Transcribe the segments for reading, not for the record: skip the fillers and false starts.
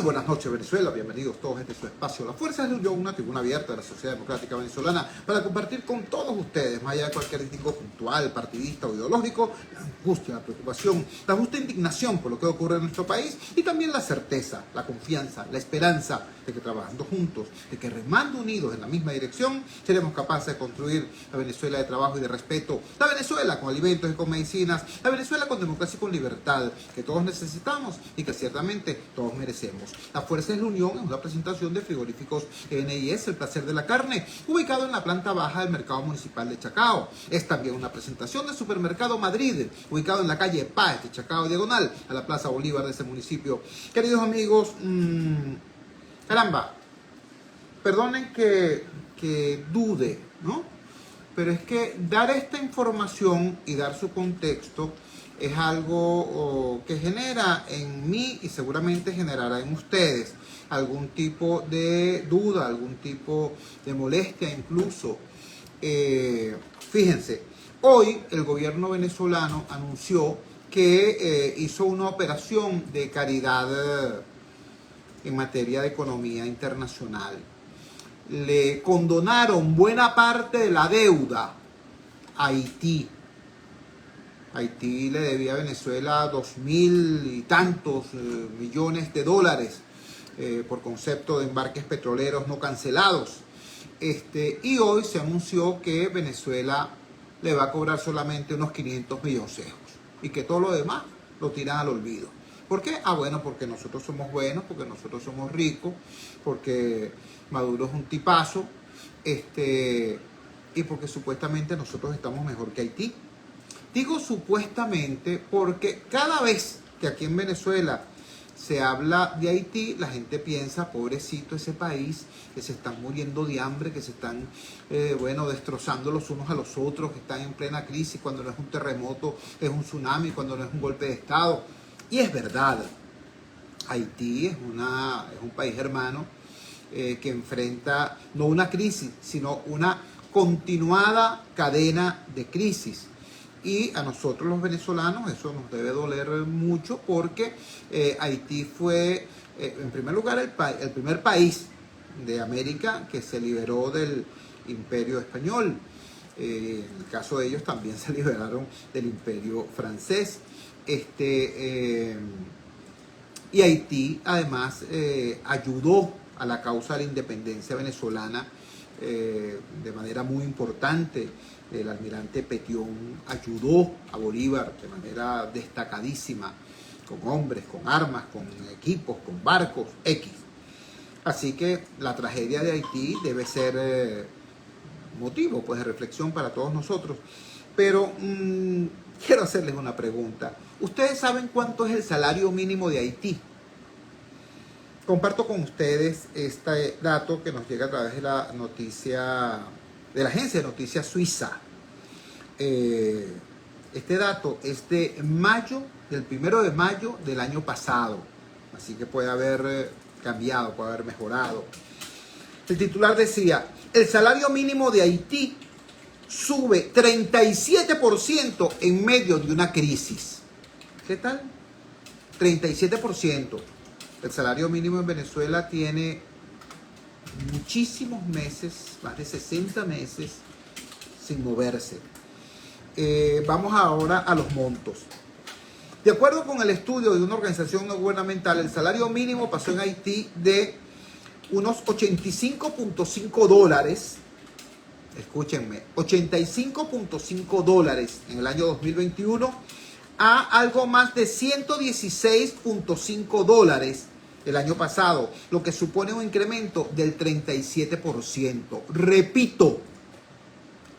buenas noches, Venezuela. Bienvenidos todos a este su espacio. La Fuerza de la Unión, una tribuna abierta de la sociedad democrática venezolana para compartir con todos ustedes, más allá de cualquier crítico puntual, partidista o ideológico, la angustia, la preocupación, la justa indignación por lo que ocurre en nuestro país y también la certeza, la confianza, la esperanza de que trabajando juntos, de que remando unidos en la misma dirección, seremos capaces de construir la Venezuela de trabajo y de respeto, la Venezuela con alimentos y con medicinas, la Venezuela con democracia y con libertad, que todos necesitamos y que ciertamente todos merecemos. La Fuerza de la Unión es una presentación de frigoríficos NIS, el placer de la carne, ubicado en la planta baja del mercado municipal de Chacao. Es también una presentación de Supermercado Madrid, ubicado en la calle Páez de Chacao, diagonal a la Plaza Bolívar de ese municipio. Queridos amigos, caramba, perdonen que dude, ¿no? Pero es que dar esta información y dar su contexto es algo que genera en mí y seguramente generará en ustedes algún tipo de duda, algún tipo de molestia incluso. Fíjense, hoy el gobierno venezolano anunció que hizo una operación de caridad en materia de economía internacional. Le condonaron buena parte de la deuda a Haití. Haití le debía a Venezuela 2.000 y tantos millones de dólares por concepto de embarques petroleros no cancelados. Y hoy se anunció que Venezuela le va a cobrar solamente unos 500 milloncejos y que todo lo demás lo tiran al olvido. ¿Por qué? Ah, bueno, porque nosotros somos buenos, porque nosotros somos ricos, porque Maduro es un tipazo, y porque supuestamente nosotros estamos mejor que Haití. Digo supuestamente porque cada vez que aquí en Venezuela se habla de Haití, la gente piensa, pobrecito ese país, que se están muriendo de hambre, que se están, destrozando los unos a los otros, que están en plena crisis, cuando no es un terremoto, es un tsunami, cuando no es un golpe de Estado. Y es verdad, Haití es un país hermano que enfrenta no una crisis, sino una continuada cadena de crisis. Y a nosotros los venezolanos eso nos debe doler mucho porque Haití fue, en primer lugar, el primer país de América que se liberó del Imperio Español. En el caso de ellos también se liberaron del Imperio Francés. Y Haití además ayudó a la causa de la independencia venezolana de manera muy importante. El almirante Petión ayudó a Bolívar de manera destacadísima, con hombres, con armas, con equipos, con barcos, X. Así que la tragedia de Haití debe ser motivo pues, de reflexión para todos nosotros. Pero quiero hacerles una pregunta. ¿Ustedes saben cuánto es el salario mínimo de Haití? Comparto con ustedes este dato que nos llega a través de la noticia, de la agencia de noticias suiza. Este dato es de mayo, del 1 de mayo del año pasado. Así que puede haber cambiado, puede haber mejorado. El titular decía, el salario mínimo de Haití sube 37% en medio de una crisis. ¿Qué tal? 37%. El salario mínimo en Venezuela tiene muchísimos meses, más de 60 meses, sin moverse. Vamos ahora a los montos. De acuerdo con el estudio de una organización no gubernamental, el salario mínimo pasó en Haití de unos 85.5 dólares, escúchenme, 85.5 dólares en el año 2021 a algo más de 116.5 dólares el año pasado, lo que supone un incremento del 37%. Repito,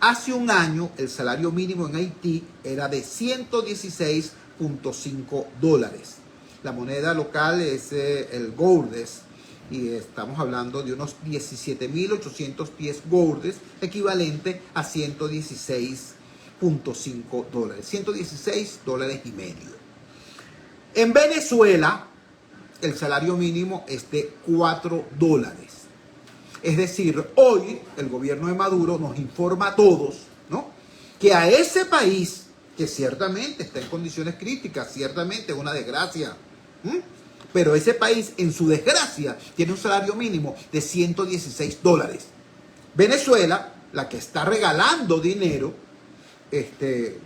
hace un año el salario mínimo en Haití era de 116.5 dólares. La moneda local es el gourdes y estamos hablando de unos 17.800 pies gourdes, equivalente a 116.5 dólares, 116 dólares y medio. En Venezuela, el salario mínimo es de 4 dólares. Es decir, hoy el gobierno de Maduro nos informa a todos, ¿no?, que a ese país, que ciertamente está en condiciones críticas, ciertamente es una desgracia, Pero ese país, en su desgracia, tiene un salario mínimo de $116. Venezuela, la que está regalando dinero, tiene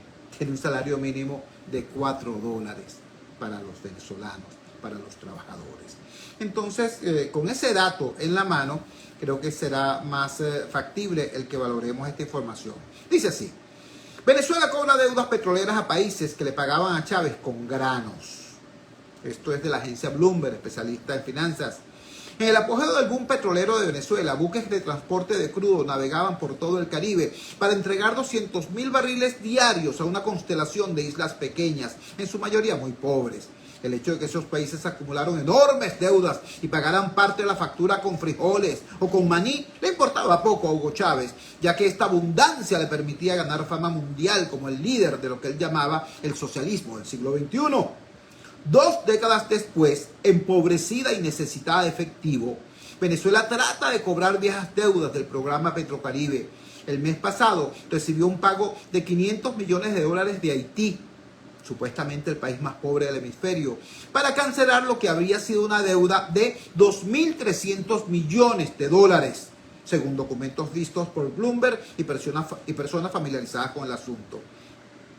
un salario mínimo de $4 para los venezolanos, para los trabajadores. Entonces, con ese dato en la mano, creo que será más factible el que valoremos esta información. Dice así: Venezuela cobra deudas petroleras a países que le pagaban a Chávez con granos. Esto es de la agencia Bloomberg, especialista en finanzas. En el apogeo del boom petrolero de Venezuela, buques de transporte de crudo navegaban por todo el Caribe para entregar 200.000 barriles diarios a una constelación de islas pequeñas, en su mayoría muy pobres. El hecho de que esos países acumularon enormes deudas y pagaran parte de la factura con frijoles o con maní le importaba poco a Hugo Chávez, ya que esta abundancia le permitía ganar fama mundial como el líder de lo que él llamaba el socialismo del siglo XXI. 2 décadas después, empobrecida y necesitada de efectivo, Venezuela trata de cobrar viejas deudas del programa Petrocaribe. El mes pasado recibió un pago de $500 millones de Haití, supuestamente el país más pobre del hemisferio, para cancelar lo que habría sido una deuda de $2.300 millones, según documentos vistos por Bloomberg y personas familiarizadas con el asunto.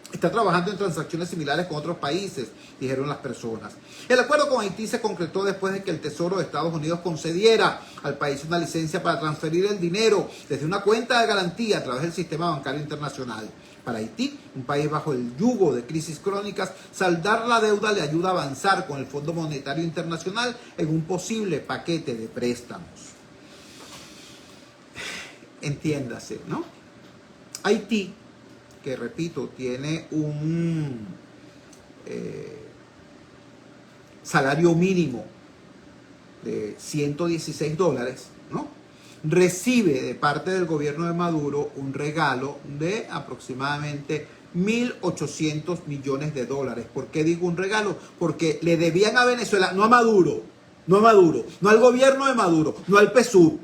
Está trabajando en transacciones similares con otros países, dijeron las personas. El acuerdo con Haití se concretó después de que el Tesoro de Estados Unidos concediera al país una licencia para transferir el dinero desde una cuenta de garantía a través del sistema bancario internacional. Para Haití, un país bajo el yugo de crisis crónicas, saldar la deuda le ayuda a avanzar con el Fondo Monetario Internacional en un posible paquete de préstamos. Entiéndase, ¿no? Haití, que repito, tiene un salario mínimo de $116, ¿no? Recibe de parte del gobierno de Maduro un regalo de aproximadamente $1.800 millones. ¿Por qué digo un regalo? Porque le debían a Venezuela, no a Maduro, no al gobierno de Maduro, no al PSUV.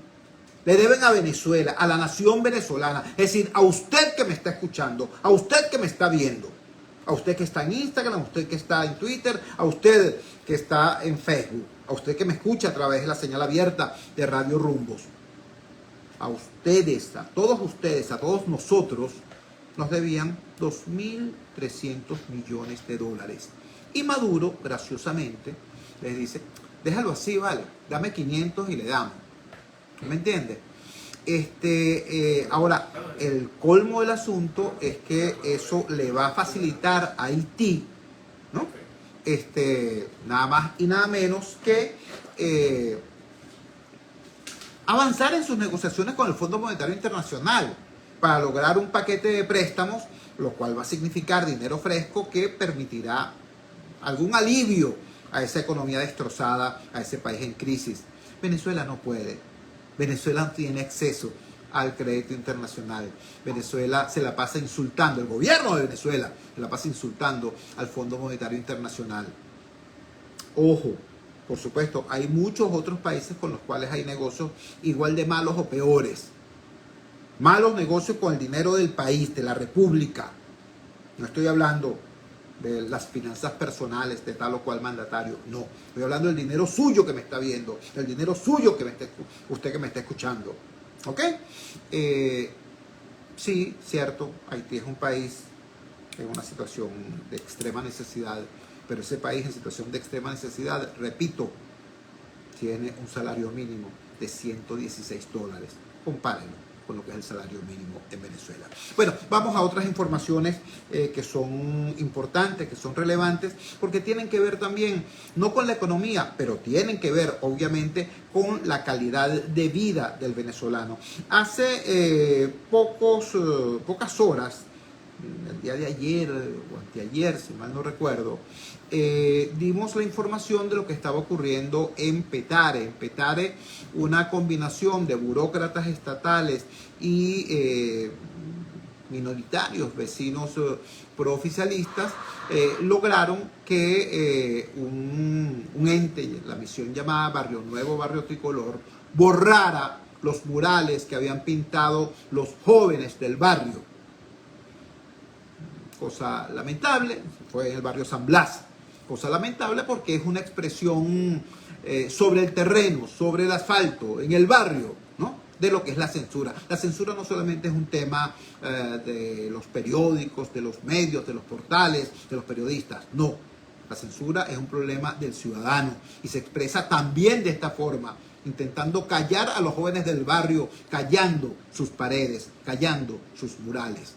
Le deben a Venezuela, a la nación venezolana, es decir, a usted que me está escuchando, a usted que me está viendo, a usted que está en Instagram, a usted que está en Twitter, a usted que está en Facebook, a usted que me escucha a través de la señal abierta de Radio Rumbos. A ustedes, a todos nosotros, nos debían $2.300 millones. Y Maduro, graciosamente, les dice, déjalo así, vale, dame 500 y le damos. ¿Me entiende? Ahora, el colmo del asunto es que eso le va a facilitar a Haití, ¿no? Nada más y nada menos que avanzar en sus negociaciones con el Fondo Monetario Internacional para lograr un paquete de préstamos, lo cual va a significar dinero fresco que permitirá algún alivio a esa economía destrozada, a ese país en crisis. Venezuela no puede. Venezuela no tiene acceso al crédito internacional. Venezuela se la pasa insultando, el gobierno de Venezuela se la pasa insultando al Fondo Monetario Internacional. Ojo, por supuesto, hay muchos otros países con los cuales hay negocios igual de malos o peores. Malos negocios con el dinero del país, de la República. No estoy hablando de las finanzas personales de tal o cual mandatario, no. Estoy hablando del dinero suyo que me está viendo, del dinero suyo que usted que me está escuchando. ¿Ok? Sí, cierto, Haití es un país en una situación de extrema necesidad, pero ese país en situación de extrema necesidad, repito, tiene un salario mínimo de $116. Compárenlo con lo que es el salario mínimo en Venezuela. Bueno, vamos a otras informaciones que son importantes, que son relevantes, porque tienen que ver también, no con la economía, pero tienen que ver, obviamente, con la calidad de vida del venezolano. Hace pocas horas, el día de ayer o anteayer, si mal no recuerdo, dimos la información de lo que estaba ocurriendo en Petare. En Petare, una combinación de burócratas estatales y minoritarios, vecinos prooficialistas, lograron que un ente, la misión llamada Barrio Nuevo, Barrio Tricolor, borrara los murales que habían pintado los jóvenes del barrio. Cosa lamentable, fue en el barrio San Blas. Cosa lamentable porque es una expresión sobre el terreno, sobre el asfalto, en el barrio, ¿no?, de lo que es la censura. La censura no solamente es un tema de los periódicos, de los medios, de los portales, de los periodistas, no. La censura es un problema del ciudadano y se expresa también de esta forma, intentando callar a los jóvenes del barrio, callando sus paredes, callando sus murales.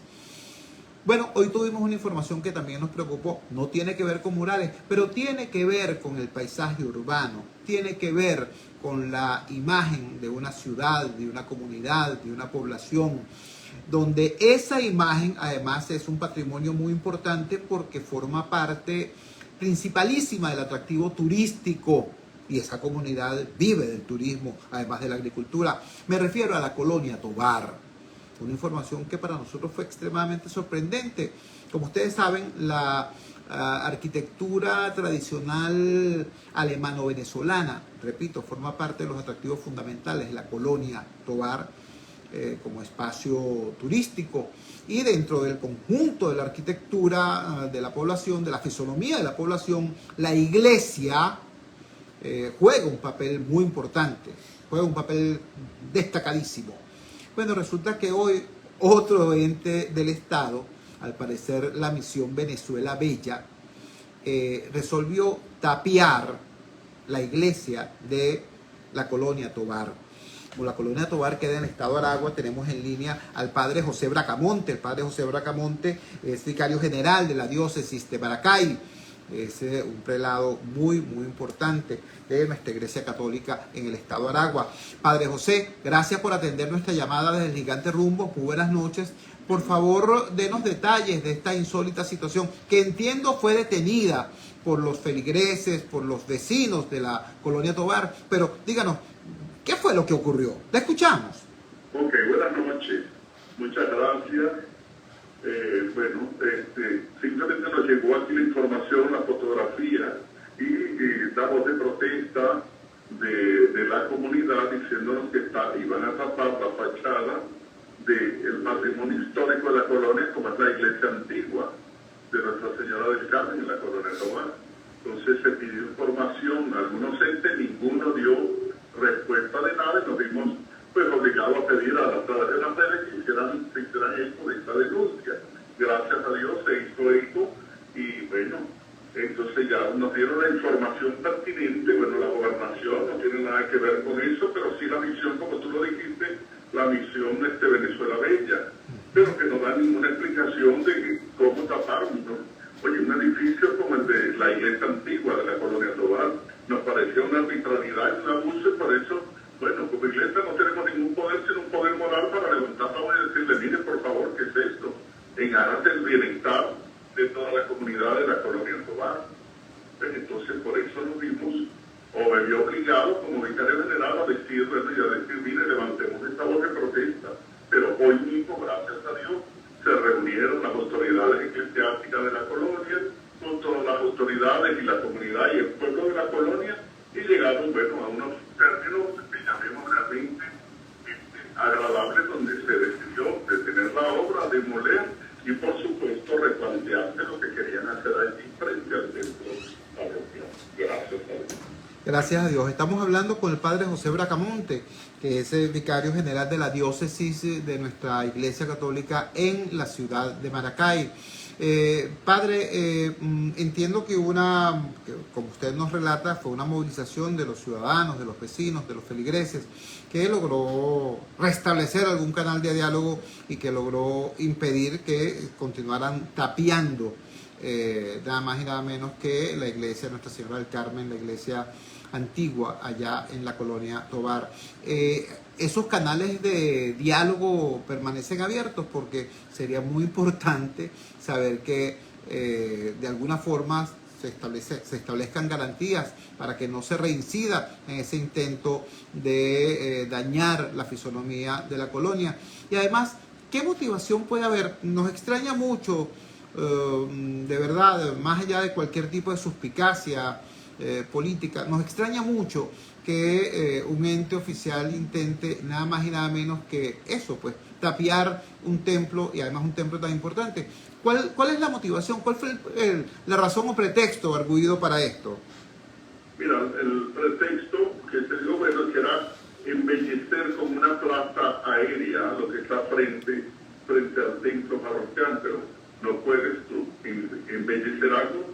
Bueno, hoy tuvimos una información que también nos preocupó. No tiene que ver con murales, pero tiene que ver con el paisaje urbano, tiene que ver con la imagen de una ciudad, de una comunidad, de una población, donde esa imagen además es un patrimonio muy importante porque forma parte principalísima del atractivo turístico y esa comunidad vive del turismo, además de la agricultura. Me refiero a la colonia Tovar. Una información que para nosotros fue extremadamente sorprendente. Como ustedes saben, la arquitectura tradicional alemano-venezolana, repito, forma parte de los atractivos fundamentales de la colonia Tovar como espacio turístico. Y dentro del conjunto de la arquitectura de la población, de la fisonomía de la población, la iglesia juega un papel muy importante, juega un papel destacadísimo. Bueno, resulta que hoy otro ente del Estado, al parecer la Misión Venezuela Bella, resolvió tapiar la iglesia de la colonia Tovar. Como la colonia Tovar queda en el estado de Aragua, tenemos en línea al padre José Bracamonte. El padre José Bracamonte es vicario general de la diócesis de Maracay. Es un prelado muy, muy importante de nuestra Iglesia Católica en el estado de Aragua. Padre José, gracias por atender nuestra llamada desde el Gigante Rumbo. Muy buenas noches. Por favor, denos detalles de esta insólita situación que entiendo fue detenida por los feligreses, por los vecinos de la colonia Tovar. Pero díganos, ¿qué fue lo que ocurrió? La escuchamos. Ok, buenas noches. Muchas gracias. Simplemente nos llegó aquí la información, la fotografía y la voz de protesta de la comunidad diciéndonos que iban a tapar la fachada del patrimonio histórico de la colonia, como es la iglesia antigua de Nuestra Señora del Carmen en la colonia Tovar. Entonces se pidió información a algunos entes, ninguno dio respuesta de nada y nos vimos pues obligados a pedir a través de las redes que se hicieran eco de esta denuncia. Gracias a Dios se hizo eco y bueno, entonces ya nos dieron la información pertinente. Bueno, la gobernación no tiene nada que ver con eso, pero sí la misión, como tú lo dijiste, la misión de Venezuela Bella, pero que no da ninguna explicación de cómo taparon, ¿no? Oye, un edificio como el de la iglesia antigua de la colonia Tovar nos parecía una arbitrariedad y un abuso, y por eso, bueno, como iglesia no tenemos ningún poder, sino un poder moral para levantar la mano y decirle, mire, por favor, ¿qué es esto? En aras del bienestar de toda la comunidad de la colonia Tovar. Entonces, por eso nos vimos, o me vio obligado como vicario general a decir, bueno, y a decir, mire, levantemos esta voz de protesta. Pero hoy mismo, gracias a Dios, se reunieron las autoridades eclesiásticas de la colonia, con todas las autoridades y la comunidad y el pueblo de la colonia, y llegaron, bueno, a unos términos que llamemos realmente agradables, donde se decidió detener la obra, demoler y, por supuesto, replantearse lo que querían hacer allí frente al templo parroquial. Gracias a Dios. Gracias a Dios. Estamos hablando con el padre José Bracamonte, que es el vicario general de la diócesis de nuestra Iglesia Católica en la ciudad de Maracay. Padre, entiendo que como usted nos relata, fue una movilización de los ciudadanos, de los vecinos, de los feligreses, que logró restablecer algún canal de diálogo y que logró impedir que continuaran tapiando nada más y nada menos que la iglesia Nuestra Señora del Carmen, la iglesia antigua allá en la colonia Tovar. Esos canales de diálogo permanecen abiertos porque sería muy importante saber que de alguna forma se establezcan garantías para que no se reincida en ese intento de dañar la fisonomía de la colonia. Y además, ¿qué motivación puede haber? Nos extraña mucho, de verdad, más allá de cualquier tipo de suspicacia política, nos extraña mucho que un ente oficial intente nada más y nada menos que eso, pues tapiar un templo, y además un templo tan importante. ¿Cuál es la motivación? ¿Cuál fue la razón o pretexto arguido para esto? Mira, el pretexto que se dio, bueno, que era embellecer como una plaza aérea lo que está frente al templo parroquial, pero no puedes tú embellecer algo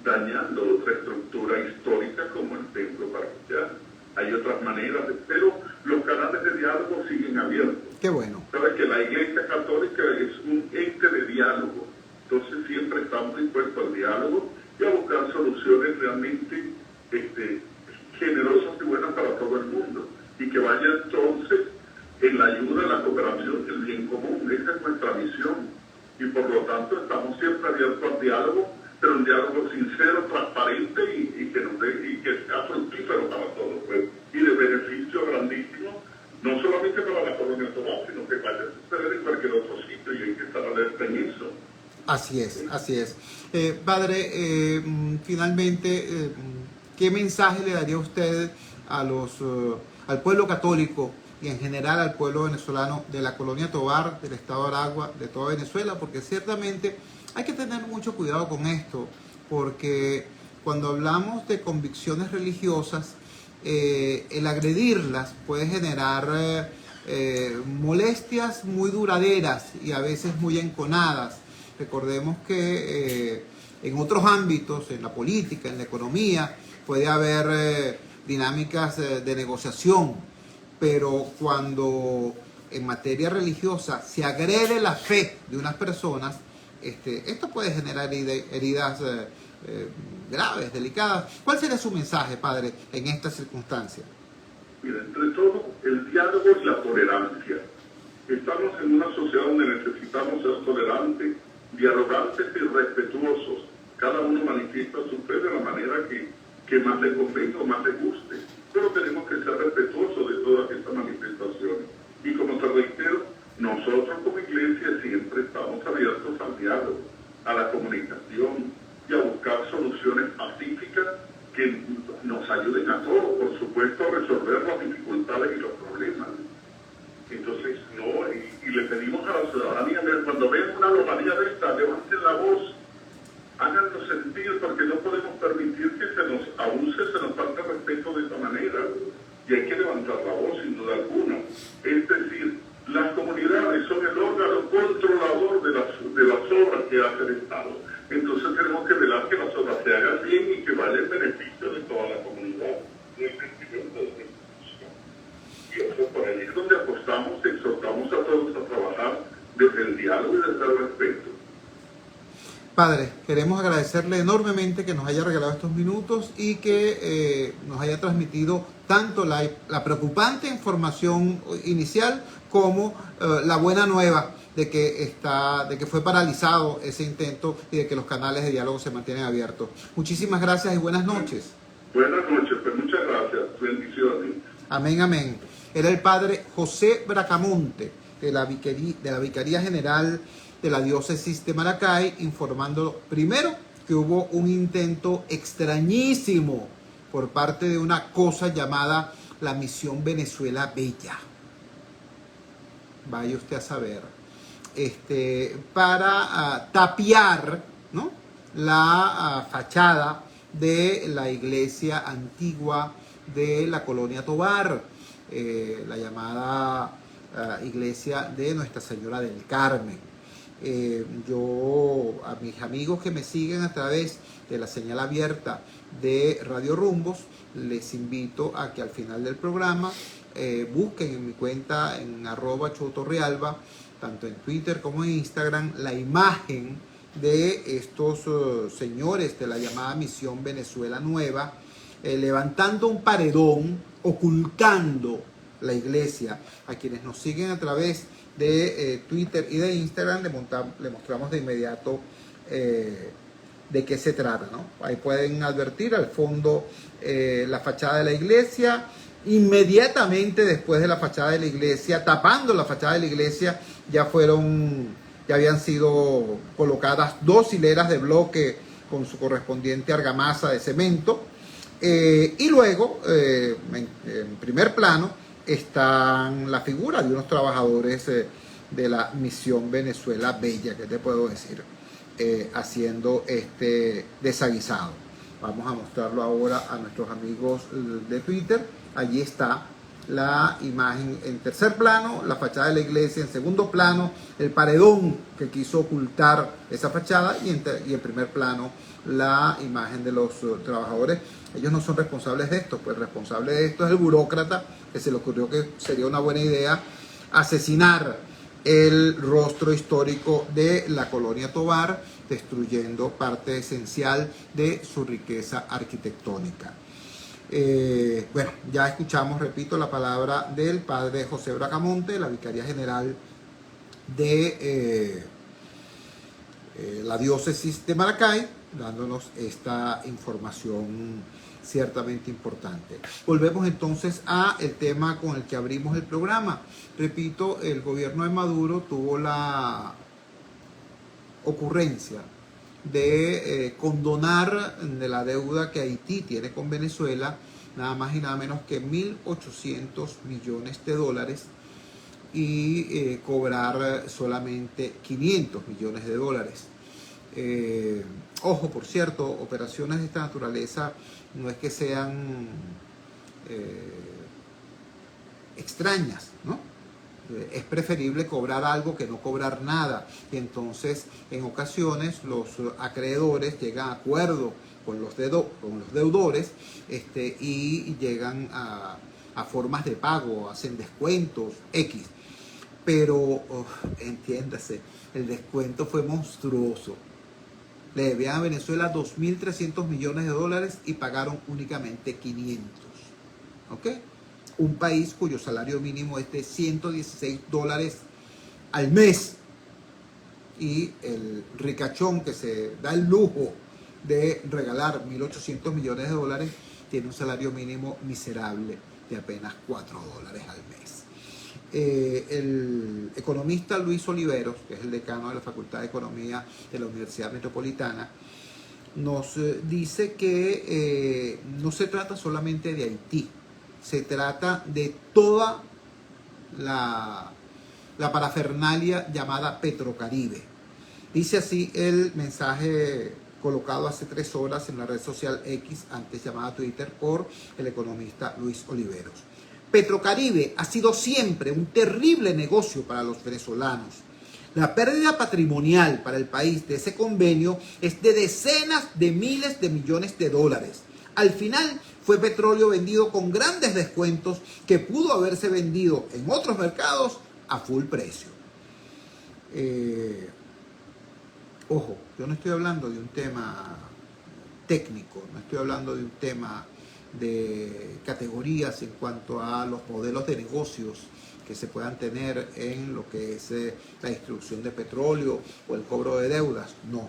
dañando otra estructura histórica como el templo parroquial. Hay otras maneras, pero los canales de diálogo siguen abiertos. Qué bueno. Sabes que la Iglesia Católica es un ente de diálogo, entonces siempre estamos dispuestos al diálogo y a buscar soluciones realmente generosas y buenas para todo el mundo, y que vaya entonces en la ayuda, la cooperación y el bien común. Esa es nuestra misión, y por lo tanto estamos siempre abiertos al diálogo, pero un diálogo sincero, transparente y que sea fructífero para todos, pues, y de beneficio grandísimo, no solamente para la colonia Tobar, sino que vaya a suceder en cualquier otro sitio, y hay que estar alerta en eso. Así es, así es. Padre, finalmente, ¿qué mensaje le daría usted a al pueblo católico y en general al pueblo venezolano de la colonia Tobar, del estado de Aragua, de toda Venezuela? Porque ciertamente hay que tener mucho cuidado con esto, porque cuando hablamos de convicciones religiosas, el agredirlas puede generar molestias muy duraderas y a veces muy enconadas. Recordemos que en otros ámbitos, en la política, en la economía, puede haber dinámicas de negociación, pero cuando en materia religiosa se agrede la fe de unas personas, esto puede generar heridas graves, delicadas. ¿Cuál sería su mensaje, padre, en estas circunstancias? Mira, entre todo, el diálogo y la tolerancia. Estamos en una sociedad donde necesitamos ser tolerantes, dialogantes y respetuosos. Cada uno manifiesta su fe de la manera que más le convenga o más le guste. Pero tenemos que ser respetuosos de todas estas manifestaciones. Y como te reitero, nosotros como iglesia siempre estamos abiertos al diálogo, a la comunicación y a buscar soluciones pacíficas que nos ayuden a todos, por supuesto, a resolver las dificultades y los problemas. Entonces, no, y le pedimos a la ciudadanía, cuando vean una anomalía de esta, levanten la voz, háganlo sentir, porque no podemos permitir que se nos abuse, se nos falte respeto de esta manera. Y hay que levantar la voz, sin duda alguna. Es decir, las comunidades son el órgano controlador de las obras que hace el Estado. Entonces tenemos que velar que las obras se hagan bien y que vaya en beneficio de toda la comunidad. Y eso por ahí es donde apostamos, exhortamos a todos a trabajar desde el diálogo y desde el respeto. Padre, queremos agradecerle enormemente que nos haya regalado estos minutos y que nos haya transmitido tanto la preocupante información inicial como la buena nueva de que fue paralizado ese intento y de que los canales de diálogo se mantienen abiertos. Muchísimas gracias y buenas noches. Buenas noches, pues muchas gracias. Bendiciones. Amén, amén. Era el padre José Bracamonte de la Vicaría General de la Diócesis de Maracay, informando primero que hubo un intento extrañísimo por parte de una cosa llamada la Misión Venezuela Bella. Vaya usted a saber. Para tapiar, ¿no?, la fachada de la iglesia antigua de la colonia Tobar, la llamada iglesia de Nuestra Señora del Carmen. Yo, a mis amigos que me siguen a través de la señal abierta de Radio Rumbos, les invito a que al final del programa busquen en mi cuenta en @chotorrealba, tanto en Twitter como en Instagram, la imagen de estos señores de la llamada Misión Venezuela Nueva, levantando un paredón, ocultando la iglesia. A quienes nos siguen a través de Twitter y de Instagram le mostramos de inmediato de qué se trata, ¿no? Ahí pueden advertir al fondo la fachada de la iglesia. Inmediatamente después de la fachada de la iglesia, tapando la fachada de la iglesia, ya habían sido colocadas 2 hileras de bloque con su correspondiente argamasa de cemento, y luego en primer plano están la figura de unos trabajadores de la misión Venezuela Bella, ¿qué te puedo decir? Haciendo este desaguisado. Vamos a mostrarlo ahora a nuestros amigos de Twitter. Allí está la imagen en tercer plano, la fachada de la iglesia en segundo plano, el paredón que quiso ocultar esa fachada y en primer plano la imagen de los trabajadores. Ellos no son responsables de esto, pues el responsable de esto es el burócrata que se le ocurrió que sería una buena idea asesinar el rostro histórico de la colonia Tovar, destruyendo parte esencial de su riqueza arquitectónica. Bueno, ya escuchamos, repito, la palabra del padre José Bracamonte, la vicaría general de la diócesis de Maracay, dándonos esta información ciertamente importante. Volvemos entonces a el tema con el que abrimos el programa. Repito, el gobierno de Maduro tuvo la ocurrencia de condonar de la deuda que Haití tiene con Venezuela, nada más y nada menos que 1.800 millones de dólares y cobrar solamente 500 millones de dólares. Ojo, por cierto, operaciones de esta naturaleza no es que sean extrañas, ¿no? Es preferible cobrar algo que no cobrar nada. Y entonces, en ocasiones, los acreedores llegan a acuerdo con los deudores y llegan a formas de pago, hacen descuentos, X. Pero, entiéndase, el descuento fue monstruoso. Le debían a Venezuela 2.300 millones de dólares y pagaron únicamente 500. ¿Ok? Un país cuyo salario mínimo es de 116 dólares al mes. Y el ricachón que se da el lujo de regalar 1.800 millones de dólares tiene un salario mínimo miserable de apenas 4 dólares al mes. El economista Luis Oliveros, que es el decano de la Facultad de Economía de la Universidad Metropolitana, nos dice que no se trata solamente de Haití, se trata de toda la parafernalia llamada Petrocaribe. Dice así el mensaje colocado hace 3 horas en la red social X, antes llamada Twitter, por el economista Luis Oliveros. Petrocaribe ha sido siempre un terrible negocio para los venezolanos. La pérdida patrimonial para el país de ese convenio es de decenas de miles de millones de dólares. Al final fue petróleo vendido con grandes descuentos que pudo haberse vendido en otros mercados a full precio. Ojo, yo no estoy hablando de un tema técnico, no estoy hablando de un tema de categorías en cuanto a los modelos de negocios que se puedan tener en lo que es la distribución de petróleo o el cobro de deudas. No,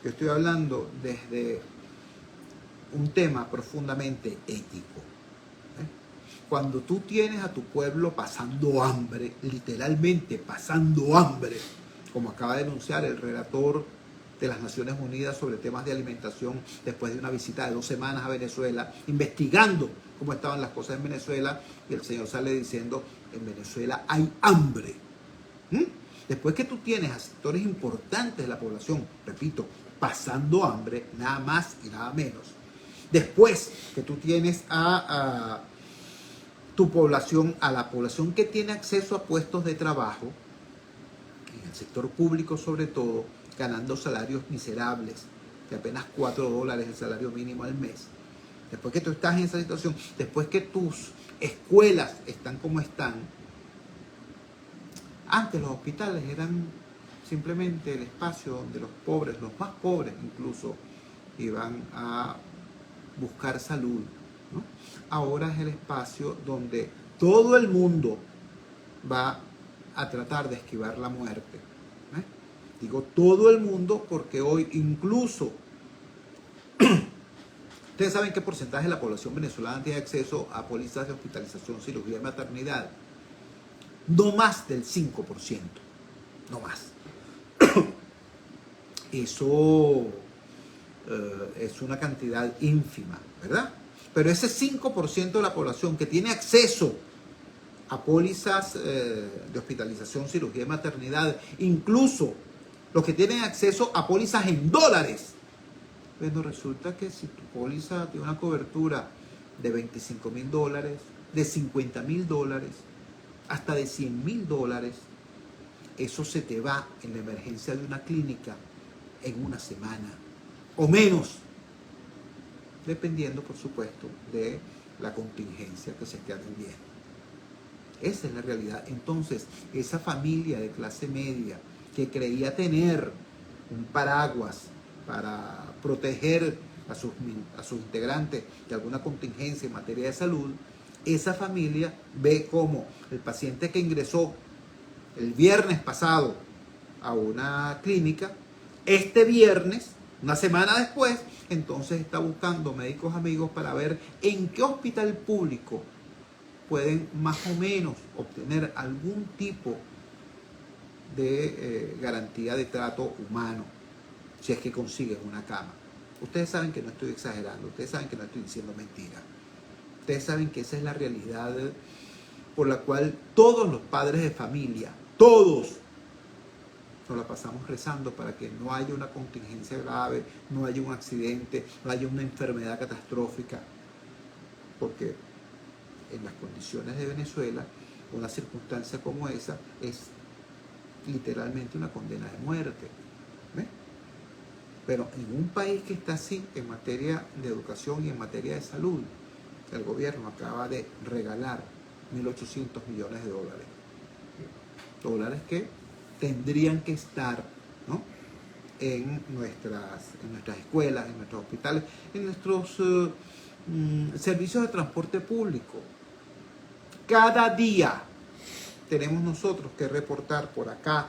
yo estoy hablando desde un tema profundamente ético. Cuando tú tienes a tu pueblo pasando hambre, literalmente pasando hambre, como acaba de denunciar el relator de las Naciones Unidas sobre temas de alimentación después de una visita de 2 semanas a Venezuela, investigando cómo estaban las cosas en Venezuela, y el señor sale diciendo, en Venezuela hay hambre. Después que tú tienes a sectores importantes de la población, repito, pasando hambre, nada más y nada menos. Después que tú tienes a tu población, a la población que tiene acceso a puestos de trabajo, en el sector público sobre todo, ganando salarios miserables, de apenas 4 dólares el salario mínimo al mes. Después que tú estás en esa situación, después que tus escuelas están como están, antes los hospitales eran simplemente el espacio donde los pobres, los más pobres incluso, iban a buscar salud, ¿no? Ahora es el espacio donde todo el mundo va a tratar de esquivar la muerte. Digo todo el mundo porque hoy incluso ustedes saben qué porcentaje de la población venezolana tiene acceso a pólizas de hospitalización, cirugía y maternidad. No más del 5%, no más. Eso es una cantidad ínfima, ¿verdad? Pero ese 5% de la población que tiene acceso a pólizas de hospitalización, cirugía y maternidad, incluso los que tienen acceso a pólizas en dólares. Bueno, resulta que si tu póliza tiene una cobertura de $25,000, de $50,000, hasta de $100,000, eso se te va en la emergencia de una clínica en una semana o menos, dependiendo, por supuesto, de la contingencia que se esté atendiendo. Esa es la realidad. Entonces, esa familia de clase media que creía tener un paraguas para proteger a sus integrantes de alguna contingencia en materia de salud, esa familia ve como el paciente que ingresó el viernes pasado a una clínica, este viernes, una semana después, entonces está buscando médicos amigos para ver en qué hospital público pueden más o menos obtener algún tipo de garantía de trato humano, si es que consiguen una cama. Ustedes saben que no estoy exagerando, ustedes saben que no estoy diciendo mentira. Ustedes saben que esa es la realidad por la cual todos los padres de familia, todos, nos la pasamos rezando para que no haya una contingencia grave, no haya un accidente, no haya una enfermedad catastrófica, porque en las condiciones de Venezuela, una circunstancia como esa es literalmente una condena de muerte. ¿Ves? Pero en un país que está así en materia de educación y en materia de salud, el gobierno acaba de regalar 1.800 millones de dólares. Dólares que tendrían que estar, ¿no?, en nuestras escuelas, en nuestros hospitales, en nuestros servicios de transporte público. Cada día tenemos nosotros que reportar por acá,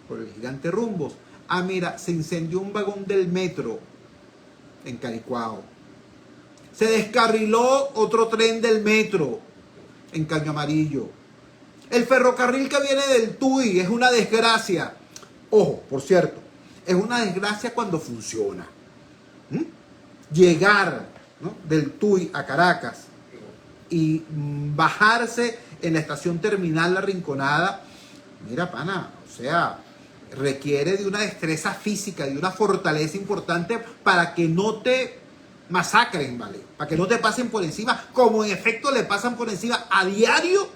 por el gigante Rumbos. Ah, mira, se incendió un vagón del metro en Caricuao. Se descarriló otro tren del metro en Caño Amarillo. El ferrocarril que viene del Tuy es una desgracia. Ojo, por cierto, es una desgracia cuando funciona. Llegar, ¿no?, del Tuy a Caracas y bajarse en la estación terminal La Rinconada, mira, pana, o sea, requiere de una destreza física, de una fortaleza importante para que no te masacren, ¿vale? Para que no te pasen por encima, como en efecto le pasan por encima a diario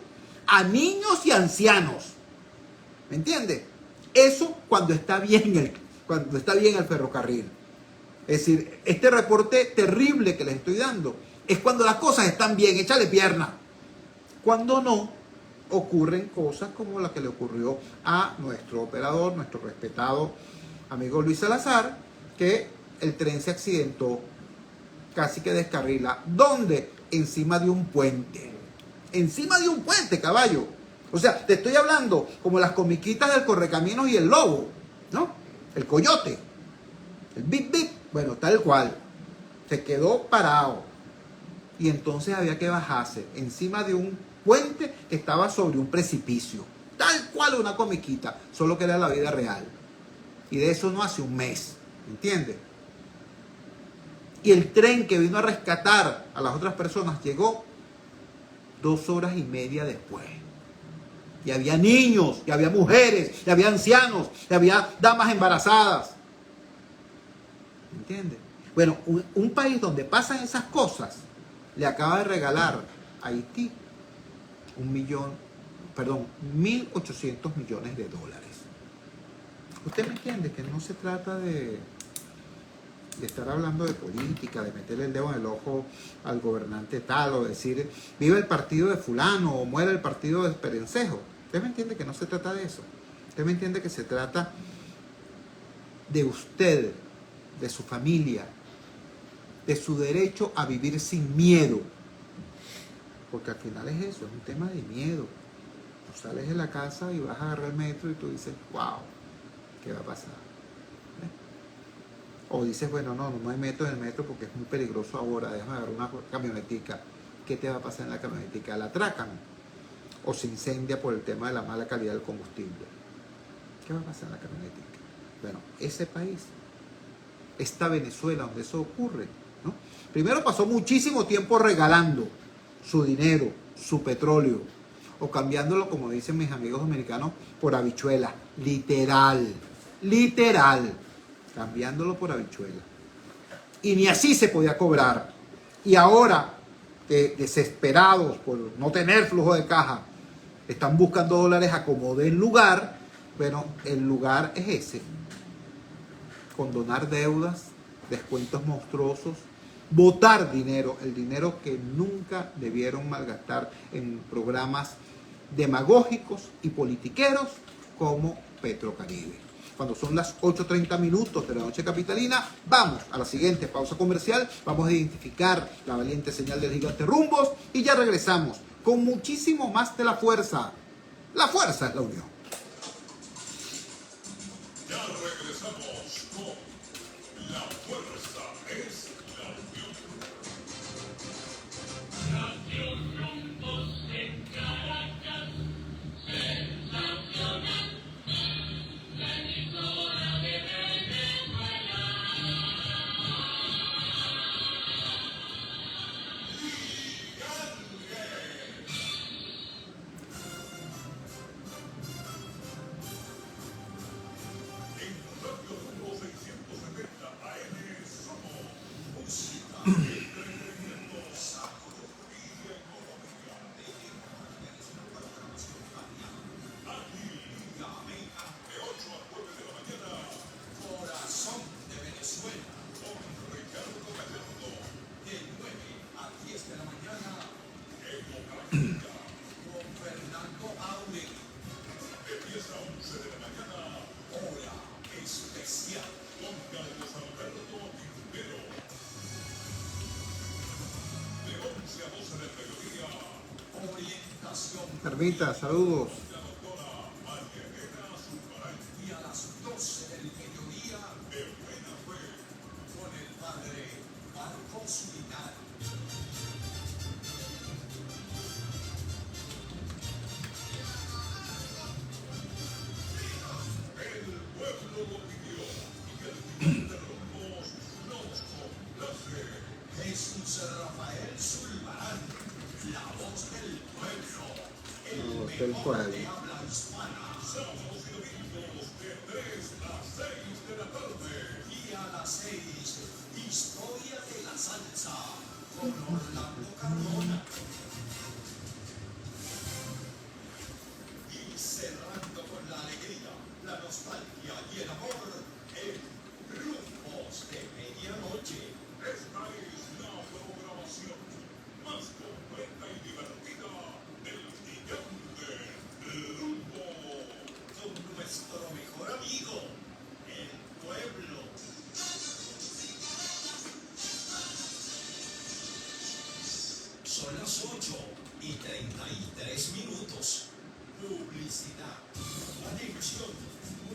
a niños y ancianos. ¿Me entiendes? Eso cuando está bien el ferrocarril. Es decir, este reporte terrible que les estoy dando es cuando las cosas están bien, échale pierna. Cuando no, ocurren cosas como la que le ocurrió a nuestro operador, nuestro respetado amigo Luis Salazar, que el tren se accidentó, casi que descarrila. ¿Dónde? Encima de un puente. Encima de un puente, caballo. O sea, te estoy hablando como las comiquitas del Correcaminos y el lobo, ¿no? El coyote, el bip bip, bueno, tal cual. Se quedó parado. Y entonces había que bajarse encima de un puente que estaba sobre un precipicio. Tal cual una comiquita, solo que era la vida real. Y de eso no hace un mes, ¿entiendes? Y el tren que vino a rescatar a las otras personas llegó 2 horas y media después. Y había niños, y había mujeres, y había ancianos, y había damas embarazadas. ¿Entiendes? Bueno, un país donde pasan esas cosas le acaba de regalar a Haití 1.800 millones de dólares. ¿Usted me entiende? Que no se trata de estar hablando de política, de meterle el dedo en el ojo al gobernante tal, o decir, viva el partido de fulano, o muera el partido de Perencejo. ¿Usted me entiende que no se trata de eso? ¿Usted me entiende que se trata de usted, de su familia, de su derecho a vivir sin miedo? Porque al final es eso, es un tema de miedo. Tú sales de la casa y vas a agarrar el metro y tú dices, wow, ¿qué va a pasar? O dices, bueno, no hay metro en el metro porque es muy peligroso ahora, déjame agarrar una camionetica. ¿Qué te va a pasar en la camionetica? ¿La atracan? ¿O se incendia por el tema de la mala calidad del combustible? ¿Qué va a pasar en la camionetica? Bueno, ese país, esta Venezuela donde eso ocurre, ¿no? Primero pasó muchísimo tiempo regalando su dinero, su petróleo. o cambiándolo, como dicen mis amigos dominicanos, por habichuela. Literal, literal, cambiándolo por habichuela. Y ni así se podía cobrar. Y ahora, desesperados por no tener flujo de caja, están buscando dólares a como den lugar. Bueno, el lugar es ese. Condonar deudas, descuentos monstruosos, botar dinero, el dinero que nunca debieron malgastar en programas demagógicos y politiqueros como Petrocaribe. Cuando son las 8:30 minutos de la noche capitalina, vamos a la siguiente pausa comercial, vamos a identificar la valiente señal del gigante Rumbos y ya regresamos con muchísimo más de la fuerza. La fuerza es la unión. Ya regresamos con La Fuerza es la Unión. Radio Rumbos en Caracas, sensacional, la emisora de Venezuela. En Radio Rumbos 670 AM somos música, entretenimiento, sabiduría económica. Aquí, de 8 a 9 de la mañana, Corazón de Venezuela, con Ricardo Gallardo, de 9 a 10 de la mañana, Democrática, con Fernando Auregui, de 10 a 11 de la mañana, Hora Especial, con Carlos Alberto Quintero, de 11 a 12 del mediodía, Orientación. Permita, saludos. La doctora María Elena Zumbaray, y a las 12 del mediodía, de Buena Fe, con el padre Marcos Vidal. El pueblo lo pidió y el gigante Rumbos nos complace. Jesús Rafael Zulbarán, la voz del pueblo, el mejor de habla hispana. Sábados y domingos de 3 a 6 de la tarde. Y a las 6, Historia de la Salsa con Orlando Cardona. Y cerrando con la alegría, la nostalgia y el amor, el Rumbos de Medianoche. Esta es la programación más completa y divertida del gigante Rumbo, con nuestro mejor amigo, el pueblo. Son las 8:33 minutos. Publicidad. Atención,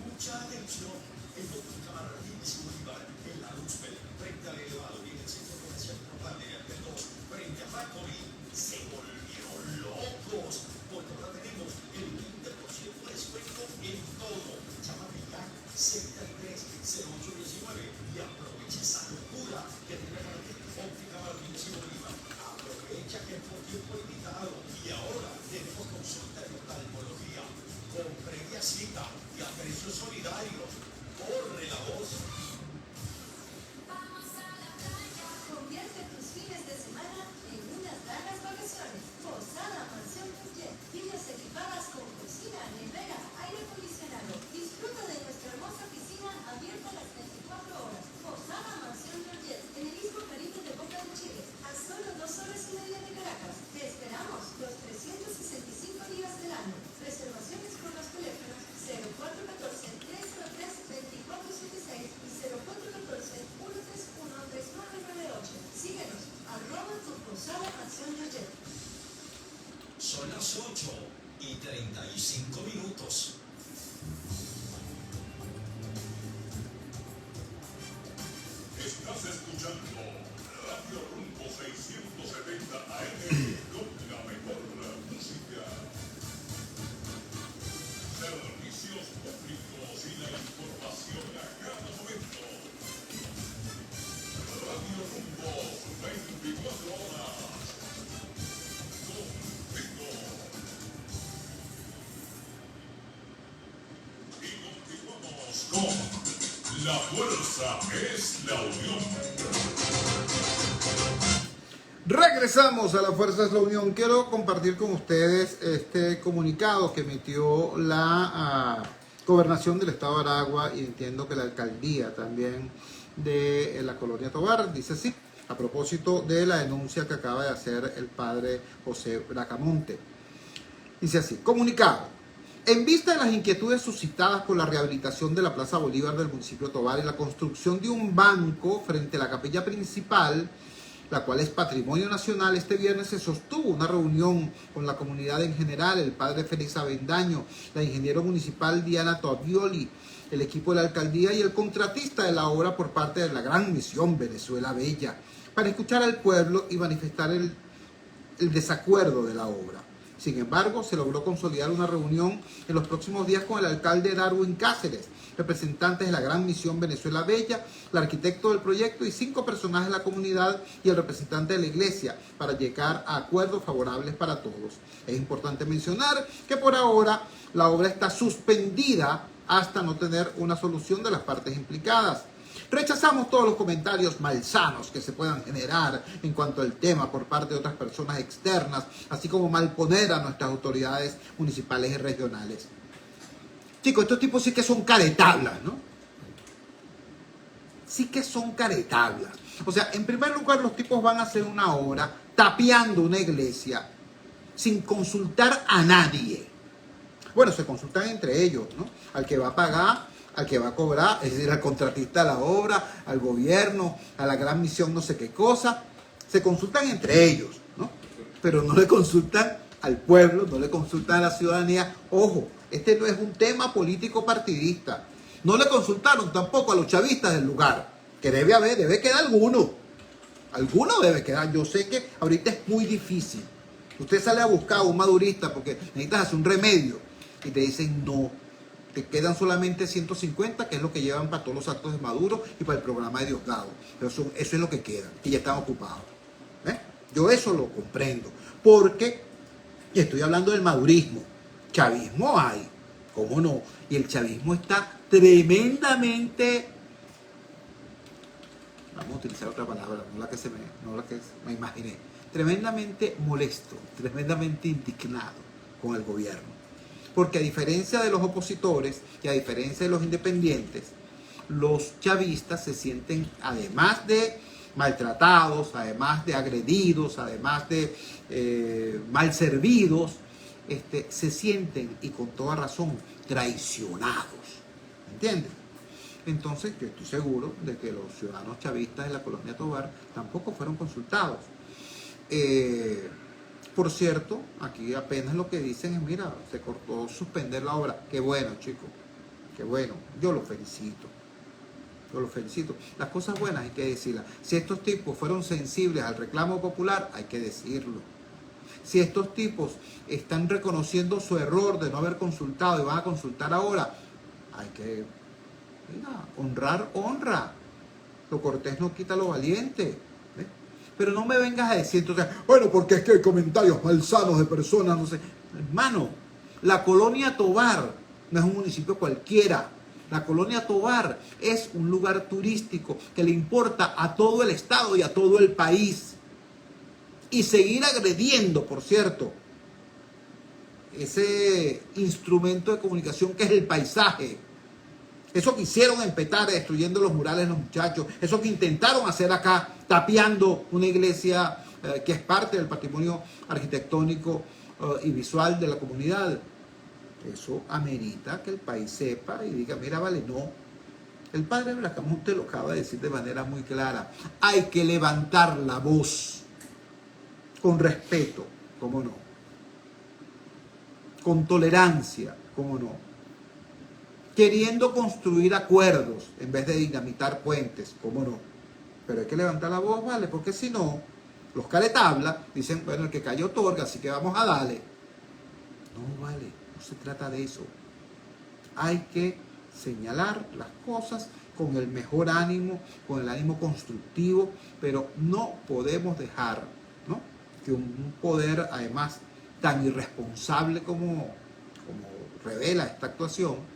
mucha atención. El doctor Camarín Bolívar en la Roosevelt, frente al elevado y en el centro comercial Nopal de Alberto, frente a Factory, se volvieron locos. Porque ahora tenemos el 20% de descuento en todo. Llama ya 730819 y aprovecha esa locura que tiene para ti Óptica Martín Bolívar. Aprovecha que es por tiempo limitado y ahora tenemos consulta de oftalmología con previa cita y a precios solidarios. Corre la voz. Vamos a la playa. Convierte tus fines de semana en unas largas vacaciones. Posada Mansión Jet. Villas equipadas con cocina, nevera, aire acondicionado. Disfruta de nuestra hermosa piscina abierta las 24 horas. Posada Mansión Jet. En el Istmo Caribe de Boca de Chile. A solo 2 horas y media de Caracas. Te esperamos los 365 días del año. Reservaciones por los teléfonos 0414-303-2476 y 0414-131-3998. Síguenos, @tu Posada Mansión Jet. Son las 8:35 minutos. Estás escuchando Radio Rumbo 670 AM con la mejor música. Servicios públicos y la información a cada momento. Radio Rumbo 24 horas. Contigo. fuerza es la unión. Regresamos a La Fuerza es la Unión. Quiero compartir con ustedes este comunicado que emitió la Gobernación del Estado de Aragua y entiendo que la Alcaldía también de la Colonia Tovar. Dice así, a propósito de la denuncia que acaba de hacer el padre José Bracamonte. Dice así, comunicado. En vista de las inquietudes suscitadas por la rehabilitación de la Plaza Bolívar del municipio de Tovar y la construcción de un banco frente a la capilla principal, la cual es patrimonio nacional, este viernes se sostuvo una reunión con la comunidad en general, el padre Félix Avendaño, la ingeniero municipal Diana Tovioli, el equipo de la alcaldía y el contratista de la obra por parte de la Gran Misión Venezuela Bella, para escuchar al pueblo y manifestar el desacuerdo de la obra. Sin embargo, se logró consolidar una reunión en los próximos días con el alcalde Darwin Cáceres, representantes de la Gran Misión Venezuela Bella, el arquitecto del proyecto y 5 personajes de la comunidad y el representante de la iglesia para llegar a acuerdos favorables para todos. Es importante mencionar que por ahora la obra está suspendida hasta no tener una solución de las partes implicadas. Rechazamos todos los comentarios malsanos que se puedan generar en cuanto al tema por parte de otras personas externas, así como malponer a nuestras autoridades municipales y regionales. Chicos, estos tipos sí que son caretablas, ¿no? Sí que son caretablas. O sea, en primer lugar, los tipos van a hacer una obra tapiando una iglesia sin consultar a nadie. Bueno, se consultan entre ellos, ¿no? Al que va a pagar, al que va a cobrar, es decir, al contratista de la obra, al gobierno, a la Gran Misión no sé qué cosa. Se consultan entre ellos, ¿no? Pero no le consultan al pueblo, no le consultan a la ciudadanía. Ojo, este no es un tema político partidista. No le consultaron tampoco a los chavistas del lugar, que debe quedar alguno. Alguno debe quedar. Yo sé que ahorita es muy difícil. Usted sale a buscar a un madurista porque necesitas hacer un remedio y te dicen no. Te quedan solamente 150, que es lo que llevan para todos los actos de Maduro y para el programa de Diosdado. Pero eso es lo que queda, y ya están ocupados. Yo eso lo comprendo, porque estoy hablando del madurismo. Chavismo hay, ¿cómo no? Y el chavismo está tremendamente, vamos a utilizar otra palabra, no la que me imaginé, tremendamente molesto, tremendamente indignado con el gobierno. Porque a diferencia de los opositores y a diferencia de los independientes, los chavistas se sienten, además de maltratados, además de agredidos, además de mal servidos, se sienten, y con toda razón, traicionados. ¿Entienden? Entonces, yo estoy seguro de que los ciudadanos chavistas de la Colonia Tovar tampoco fueron consultados. Por cierto, aquí apenas lo que dicen es, mira, se cortó suspender la obra. Qué bueno, chicos, qué bueno. Yo los felicito. Yo los felicito. Las cosas buenas hay que decirlas. Si estos tipos fueron sensibles al reclamo popular, hay que decirlo. Si estos tipos están reconociendo su error de no haber consultado y van a consultar ahora, hay que, mira, honrar, honra. Lo cortés no quita lo valiente. Pero no me vengas a decir, entonces, bueno, porque es que hay comentarios malsanos de personas, no sé. Hermano, la Colonia Tovar no es un municipio cualquiera. La Colonia Tovar es un lugar turístico que le importa a todo el estado y a todo el país. Y seguir agrediendo, por cierto, ese instrumento de comunicación que es el paisaje. Eso que hicieron en Petare, destruyendo los murales de los muchachos. Eso que intentaron hacer acá, tapiando una iglesia que es parte del patrimonio arquitectónico y visual de la comunidad. Eso amerita que el país sepa y diga, mira, vale, no. El padre Bracamonte lo acaba de decir de manera muy clara. Hay que levantar la voz con respeto, ¿cómo no? Con tolerancia, ¿cómo no? Queriendo construir acuerdos en vez de dinamitar puentes, ¿cómo no? Pero hay que levantar la voz, ¿vale? Porque si no, los caretablas dicen, bueno, el que cayó otorga, así que vamos a darle. No, vale, no se trata de eso. Hay que señalar las cosas con el mejor ánimo, con el ánimo constructivo, pero no podemos dejar, ¿no?, que un poder, además, tan irresponsable como revela esta actuación,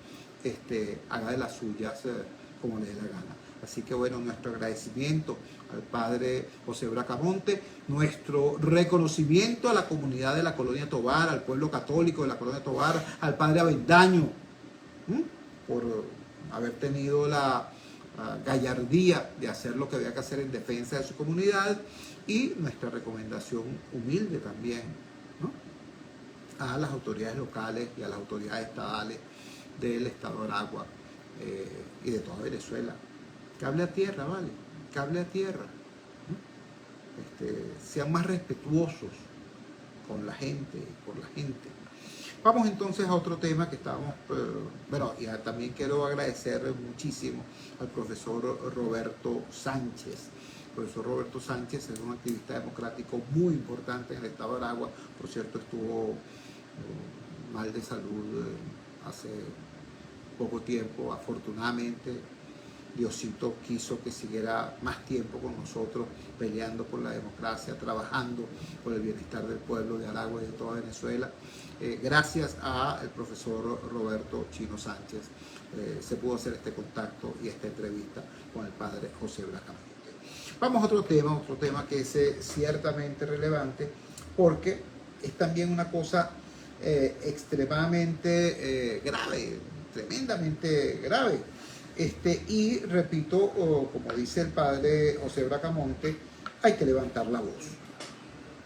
haga de las suyas como le dé la gana. Así que bueno, nuestro agradecimiento al padre José Bracamonte, nuestro reconocimiento a la comunidad de la Colonia Tovar, al pueblo católico de la Colonia Tovar, al padre Avendaño, por haber tenido la gallardía de hacer lo que había que hacer en defensa de su comunidad, y nuestra recomendación humilde también, ¿no?, a las autoridades locales y a las autoridades estadales del Estado de Aragua y de toda Venezuela. Cable a tierra, ¿vale? Cable a tierra. ¿No? Sean más respetuosos con la gente, por la gente. Vamos entonces a otro tema que estábamos, bueno, y también quiero agradecer muchísimo al profesor Roberto Sánchez. El profesor Roberto Sánchez es un activista democrático muy importante en el Estado de Aragua. Por cierto, estuvo mal de salud hace poco tiempo. Afortunadamente, Diosito quiso que siguiera más tiempo con nosotros, peleando por la democracia, trabajando por el bienestar del pueblo de Aragua y de toda Venezuela. Gracias al profesor Roberto Chino Sánchez se pudo hacer este contacto y esta entrevista con el padre José Bracamonte. Vamos a otro tema que es ciertamente relevante, porque es también una cosa extremadamente grave, tremendamente grave. Y repito, como dice el padre José Bracamonte, hay que levantar la voz,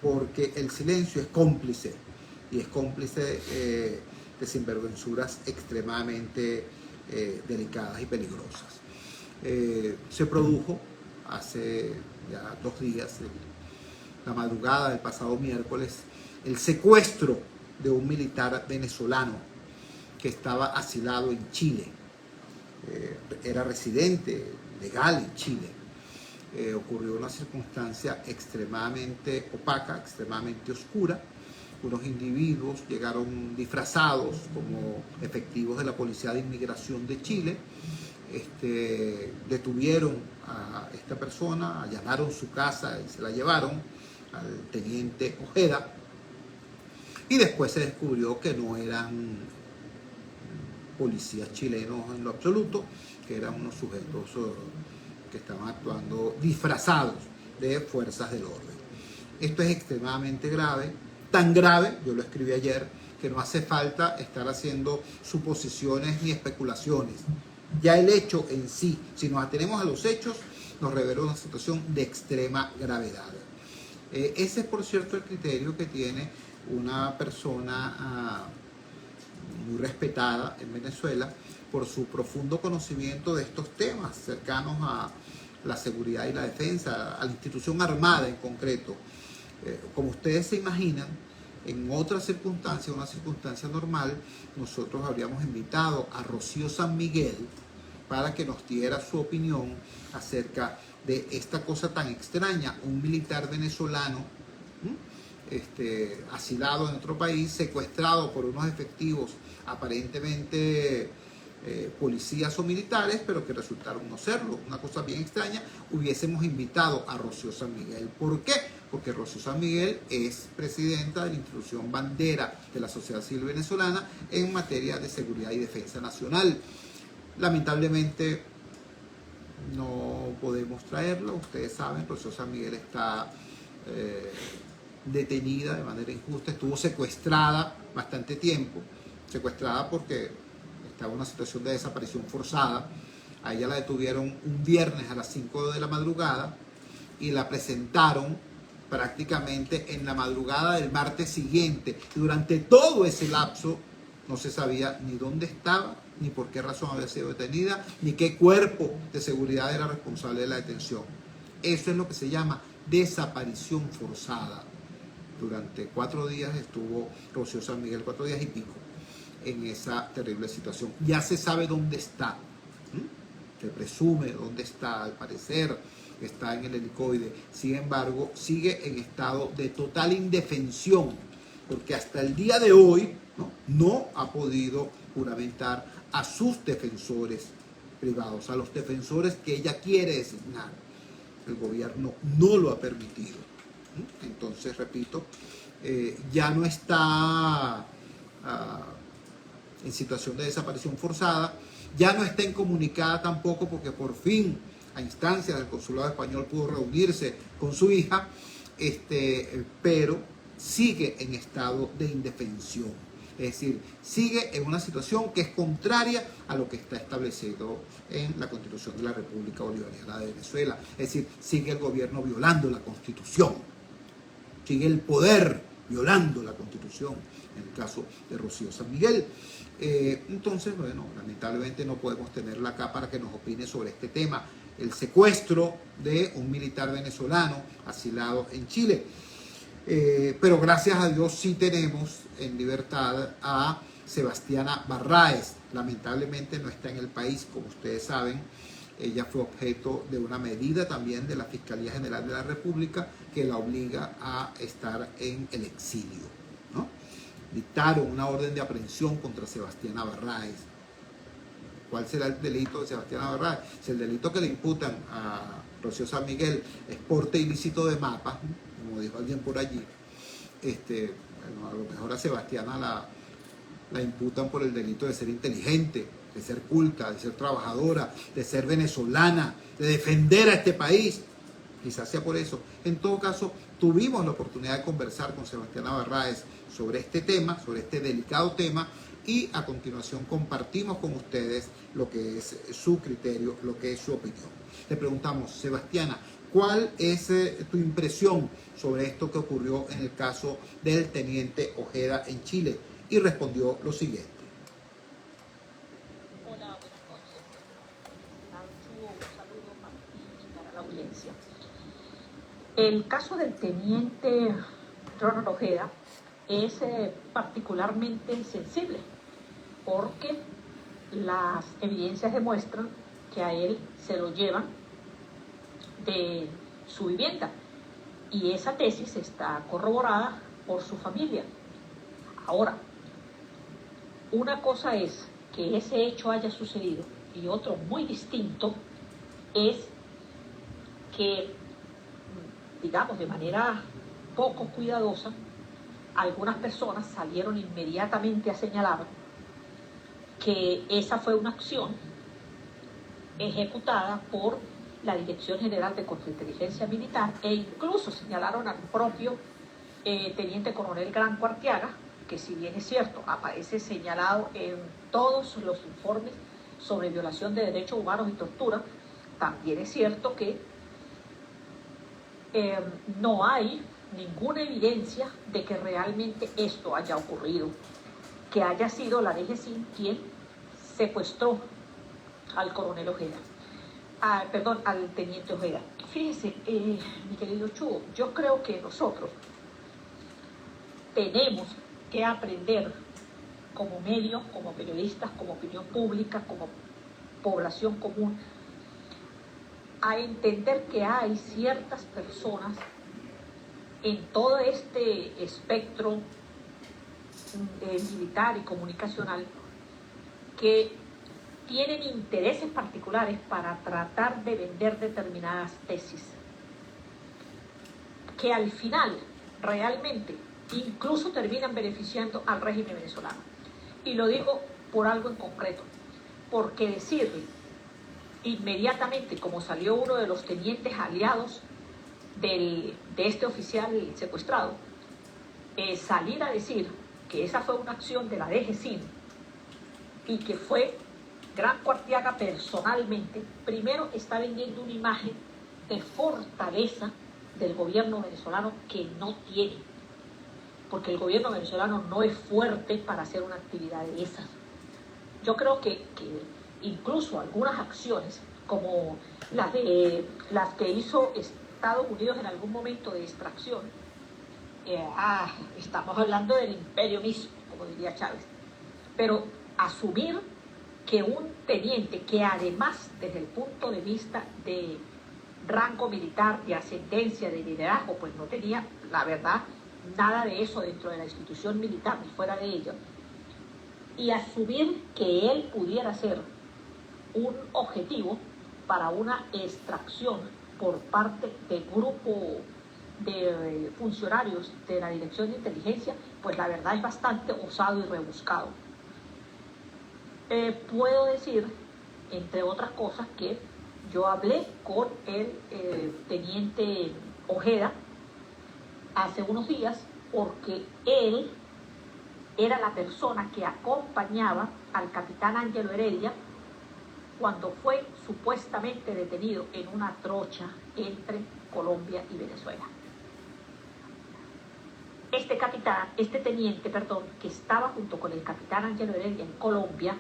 porque el silencio es cómplice, y es cómplice de sinvergüenzuras extremadamente delicadas y peligrosas. Se produjo hace ya 2 días, la madrugada del pasado miércoles, el secuestro de un militar venezolano que estaba asilado en Chile. Era residente legal en Chile. Ocurrió una circunstancia extremadamente opaca, extremadamente oscura. Unos individuos llegaron disfrazados como efectivos de la Policía de Inmigración de Chile, detuvieron a esta persona, allanaron su casa y se la llevaron al teniente Ojeda, y después se descubrió que no eran policías chilenos en lo absoluto, que eran unos sujetos que estaban actuando disfrazados de fuerzas del orden. Esto es extremadamente grave, tan grave, yo lo escribí ayer, que no hace falta estar haciendo suposiciones ni especulaciones. Ya el hecho en sí, si nos atenemos a los hechos, nos revela una situación de extrema gravedad. Ese es, por cierto, el criterio que tiene una persona muy respetada en Venezuela por su profundo conocimiento de estos temas cercanos a la seguridad y la defensa, a la institución armada en concreto. Como ustedes se imaginan, en otra circunstancia, una circunstancia normal, nosotros habríamos invitado a Rocío San Miguel para que nos diera su opinión acerca de esta cosa tan extraña, un militar venezolano asilado en otro país, secuestrado por unos efectivos aparentemente policías o militares, pero que resultaron no serlo, una cosa bien extraña. Hubiésemos invitado a Rocío San Miguel. ¿Por qué? Porque Rocío San Miguel es presidenta de la institución bandera de la sociedad civil venezolana en materia de seguridad y defensa nacional. Lamentablemente no podemos traerlo. Ustedes saben, Rocío San Miguel está detenida de manera injusta, estuvo secuestrada bastante tiempo, secuestrada porque estaba en una situación de desaparición forzada. A ella la detuvieron un viernes a las 5 de la madrugada y la presentaron prácticamente en la madrugada del martes siguiente. Y durante todo ese lapso no se sabía ni dónde estaba, ni por qué razón había sido detenida, ni qué cuerpo de seguridad era responsable de la detención. Eso es lo que se llama desaparición forzada. Durante 4 días estuvo Rocío San Miguel, 4 días y pico, en esa terrible situación. Ya se sabe dónde está, se presume dónde está, al parecer está en el helicoide. Sin embargo, sigue en estado de total indefensión, porque hasta el día de hoy no ha podido juramentar a sus defensores privados, a los defensores que ella quiere designar. El gobierno no lo ha permitido. Entonces, repito, ya no está en situación de desaparición forzada, ya no está incomunicada tampoco, porque por fin a instancias del consulado español pudo reunirse con su hija, pero sigue en estado de indefensión. Es decir, sigue en una situación que es contraria a lo que está establecido en la Constitución de la República Bolivariana de Venezuela. Es decir, sigue el gobierno violando la Constitución, sigue el poder violando la Constitución, en el caso de Rocío San Miguel. Entonces, bueno, lamentablemente no podemos tenerla acá para que nos opine sobre este tema, el secuestro de un militar venezolano asilado en Chile. Pero gracias a Dios sí tenemos en libertad a Sebastiana Barraez. Lamentablemente no está en el país, como ustedes saben. Ella fue objeto de una medida también de la Fiscalía General de la República que la obliga a estar en el exilio, ¿no? Dictaron una orden de aprehensión contra Sebastiana Barraez. ¿Cuál será el delito de Sebastiana Barraez? Si el delito que le imputan a Rocío San Miguel es porte ilícito de mapas, como dijo alguien por allí, bueno, a lo mejor a Sebastiana la imputan por el delito de ser inteligente, de ser culta, de ser trabajadora, de ser venezolana, de defender a este país. Quizás sea por eso. En todo caso, tuvimos la oportunidad de conversar con Sebastiana Barraez sobre este tema, sobre este delicado tema, y a continuación compartimos con ustedes lo que es su criterio, lo que es su opinión. Le preguntamos, Sebastiana, ¿cuál es tu impresión sobre esto que ocurrió en el caso del teniente Ojeda en Chile? Y respondió lo siguiente. Hola, buenas noches. Un saludo para ti y para la audiencia. El caso del teniente Ronald Ojeda es particularmente sensible porque las evidencias demuestran que a él se lo llevan de su vivienda y esa tesis está corroborada por su familia. Ahora, una cosa es que ese hecho haya sucedido y otro muy distinto es que, digamos, de manera poco cuidadosa, algunas personas salieron inmediatamente a señalar que esa fue una acción ejecutada por la Dirección General de Contrainteligencia Militar e incluso señalaron al propio Teniente Coronel Granco Arteaga, que si bien es cierto, aparece señalado en todos los informes sobre violación de derechos humanos y tortura, también es cierto que no hay ninguna evidencia de que realmente esto haya ocurrido, que haya sido la DGCIN quien secuestró al coronel Ojeda, al teniente Ojeda. Fíjese, mi querido Chugo, yo creo que nosotros tenemos que aprender como medios, como periodistas, como opinión pública, como población común, a entender que hay ciertas personas en todo este espectro militar y comunicacional que tienen intereses particulares para tratar de vender determinadas tesis, que al final realmente incluso terminan beneficiando al régimen venezolano. Y lo digo por algo en concreto, porque decirle inmediatamente, como salió uno de los tenientes aliados de este oficial secuestrado, salir a decir que esa fue una acción de la DGCIN y que fue Granco Arteaga personalmente, primero está vendiendo una imagen de fortaleza del gobierno venezolano que no tiene, porque el gobierno venezolano no es fuerte para hacer una actividad de esas. Yo creo que incluso algunas acciones como las que hizo Estados Unidos en algún momento de extracción, estamos hablando del imperio mismo, como diría Chávez, pero asumir que un teniente que además desde el punto de vista de rango militar, de ascendencia, de liderazgo, pues no tenía, la verdad, nada de eso dentro de la institución militar ni fuera de ella, y asumir que él pudiera ser un objetivo para una extracción por parte del grupo de funcionarios de la Dirección de Inteligencia, pues la verdad es bastante osado y rebuscado. Puedo decir, entre otras cosas, que Yo hablé con el teniente Ojeda hace unos días porque él era la persona que acompañaba al capitán Ángelo Heredia cuando fue supuestamente detenido en una trocha entre Colombia y Venezuela. Este teniente, que estaba junto con el capitán Ángelo Heredia en Colombia,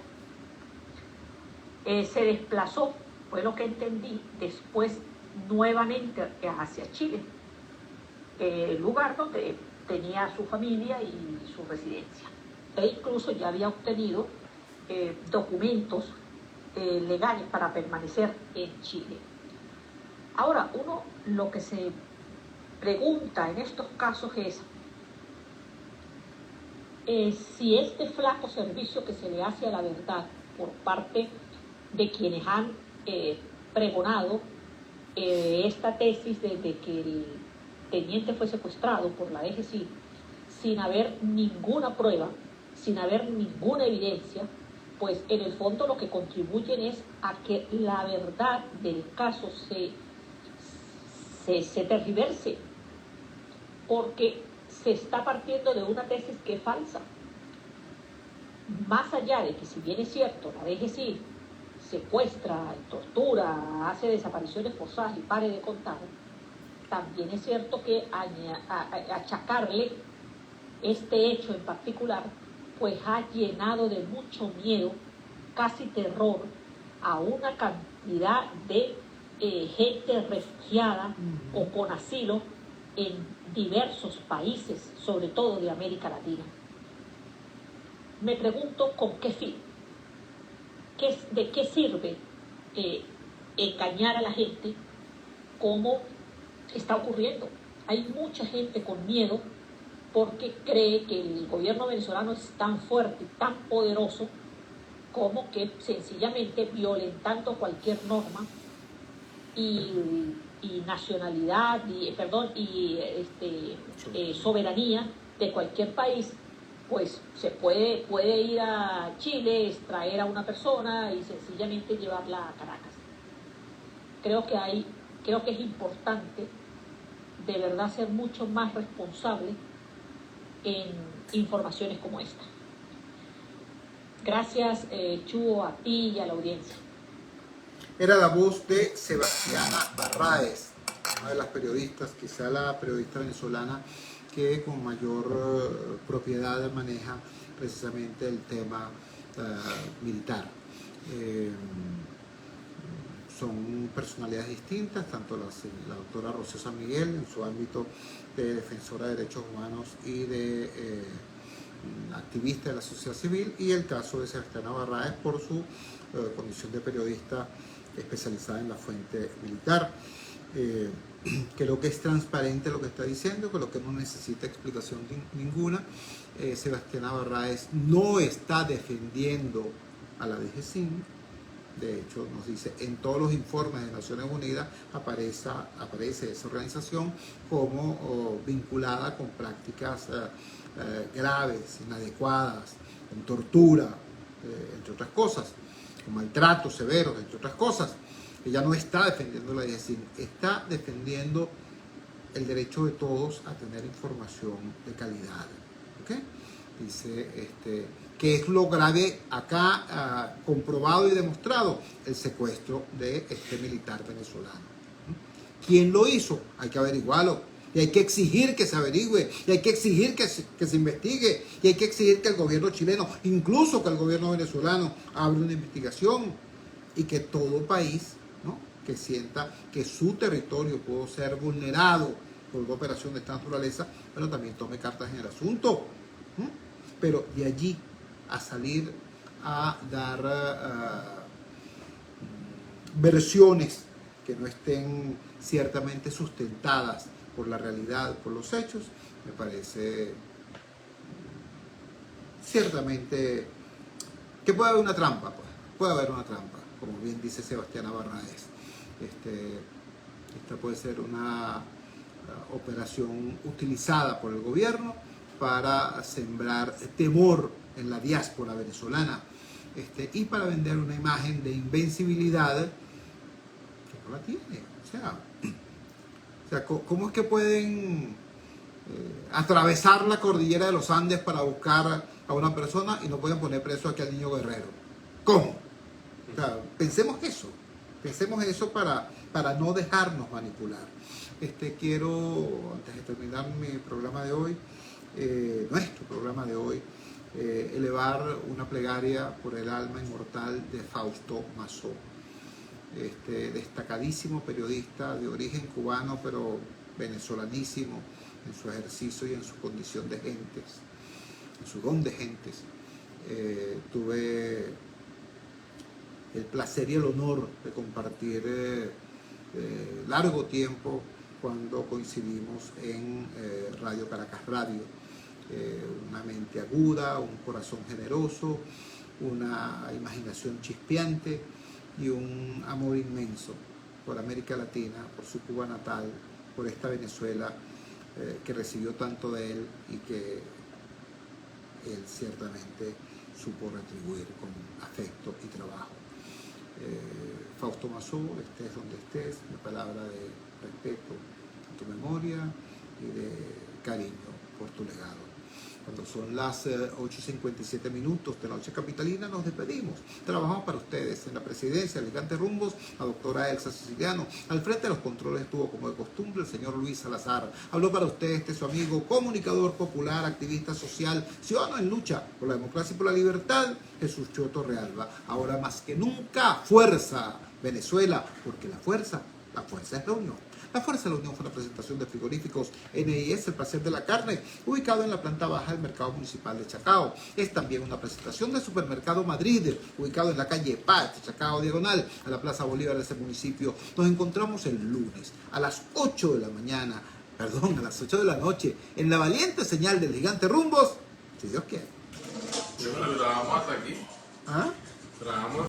se desplazó, fue lo que entendí, después nuevamente hacia Chile, lugar donde tenía su familia y su residencia. E incluso ya había obtenido documentos legales para permanecer en Chile. Ahora, uno lo que se pregunta en estos casos es si este flaco servicio que se le hace a la verdad por parte de quienes han pregonado esta tesis desde que el teniente fue secuestrado por la DGCIN, sin haber ninguna prueba, sin haber ninguna evidencia, pues en el fondo lo que contribuyen es a que la verdad del caso se tergiverse, porque se está partiendo de una tesis que es falsa. Más allá de que, si bien es cierto, la DGCIN secuestra, tortura, hace desapariciones forzadas y pare de contar, también es cierto que achacarle este hecho en particular pues ha llenado de mucho miedo, casi terror, a una cantidad de gente refugiada o con asilo en diversos países, sobre todo de América Latina. Me pregunto con qué fin, de qué sirve engañar a la gente como está ocurriendo. Hay mucha gente con miedo porque cree que el gobierno venezolano es tan fuerte, tan poderoso, como que sencillamente violentando cualquier norma y nacionalidad, soberanía de cualquier país, pues se puede ir a Chile, extraer a una persona y sencillamente llevarla a Caracas. Creo que es importante de verdad ser mucho más responsable en informaciones como esta. Gracias, Chuo, a ti y a la audiencia. Era la voz de Sebastiana Barraez, una de las periodistas, quizá la periodista venezolana que con mayor propiedad maneja precisamente el tema militar. Son personalidades distintas, tanto la doctora Rocío San Miguel en su ámbito de defensora de derechos humanos y de activista de la sociedad civil, y el caso de Sebastiana Barraez por su condición de periodista especializada en la fuente militar. Creo que es transparente lo que está diciendo, que lo que no necesita explicación ninguna. Sebastiana Barraez no está defendiendo a la DGCIN. De hecho, nos dice, en todos los informes de Naciones Unidas aparece esa organización como vinculada con prácticas graves, inadecuadas, con tortura, entre otras cosas, con maltratos severos, entre otras cosas. Ella no está defendiendo la DGCIN, está defendiendo el derecho de todos a tener información de calidad. ¿Okay? Dice que es lo grave acá comprobado y demostrado, el secuestro de este militar venezolano. ¿Quién lo hizo? Hay que averiguarlo. Y hay que exigir que se averigüe, y hay que exigir que se investigue, y hay que exigir que el gobierno chileno, incluso que el gobierno venezolano, abra una investigación, y que todo país, ¿no?, que sienta que su territorio puede ser vulnerado por una operación de esta naturaleza, pero también tome cartas en el asunto. Pero de allí a salir a dar versiones que no estén ciertamente sustentadas por la realidad, por los hechos, me parece ciertamente que puede haber una trampa, puede haber una trampa, como bien dice Sebastiana Barraez. Esta puede ser una operación utilizada por el gobierno para sembrar temor en la diáspora venezolana y para vender una imagen de invencibilidad la tiene. O sea, ¿cómo es que pueden atravesar la cordillera de los Andes para buscar a una persona y no pueden poner preso aquí al niño Guerrero? ¿Cómo? O sea, pensemos eso para no dejarnos manipular. Quiero, antes de terminar mi programa de hoy, nuestro programa de hoy, elevar una plegaria por el alma inmortal de Fausto Masó, destacadísimo periodista de origen cubano, pero venezolanísimo en su ejercicio y en su condición de gentes, en su don de gentes. Tuve el placer y el honor de compartir largo tiempo cuando coincidimos en Radio Caracas Radio. Una mente aguda, un corazón generoso, una imaginación chispeante y un amor inmenso por América Latina, por su Cuba natal, por esta Venezuela que recibió tanto de él y que él ciertamente supo retribuir con afecto y trabajo. Fausto Masó, estés donde estés, una palabra de respeto a tu memoria y de cariño por tu legado. Cuando son las 8:57 de la noche capitalina, nos despedimos. Trabajamos para ustedes en la presidencia del Gigante Rumbos, la doctora Elsa Siciliano. Al frente de los controles estuvo, como de costumbre, el señor Luis Salazar. Habló para ustedes su amigo, comunicador popular, activista social, ciudadano en lucha por la democracia y por la libertad, Jesús Choto Realba. Ahora más que nunca, fuerza Venezuela, porque la fuerza es la unión. La Fuerza de la Unión fue una presentación de frigoríficos NIS, el placer de la carne, ubicado en la planta baja del Mercado Municipal de Chacao. Es también una presentación del Supermercado Madrid, ubicado en la calle Paz de Chacao, diagonal a la Plaza Bolívar de ese municipio. Nos encontramos el lunes a las 8 de la mañana, perdón, a las 8 de la noche, en la valiente señal del Gigante Rumbos, si Dios quiere. Trabajamos hasta aquí. ¿Ah? Trabajamos.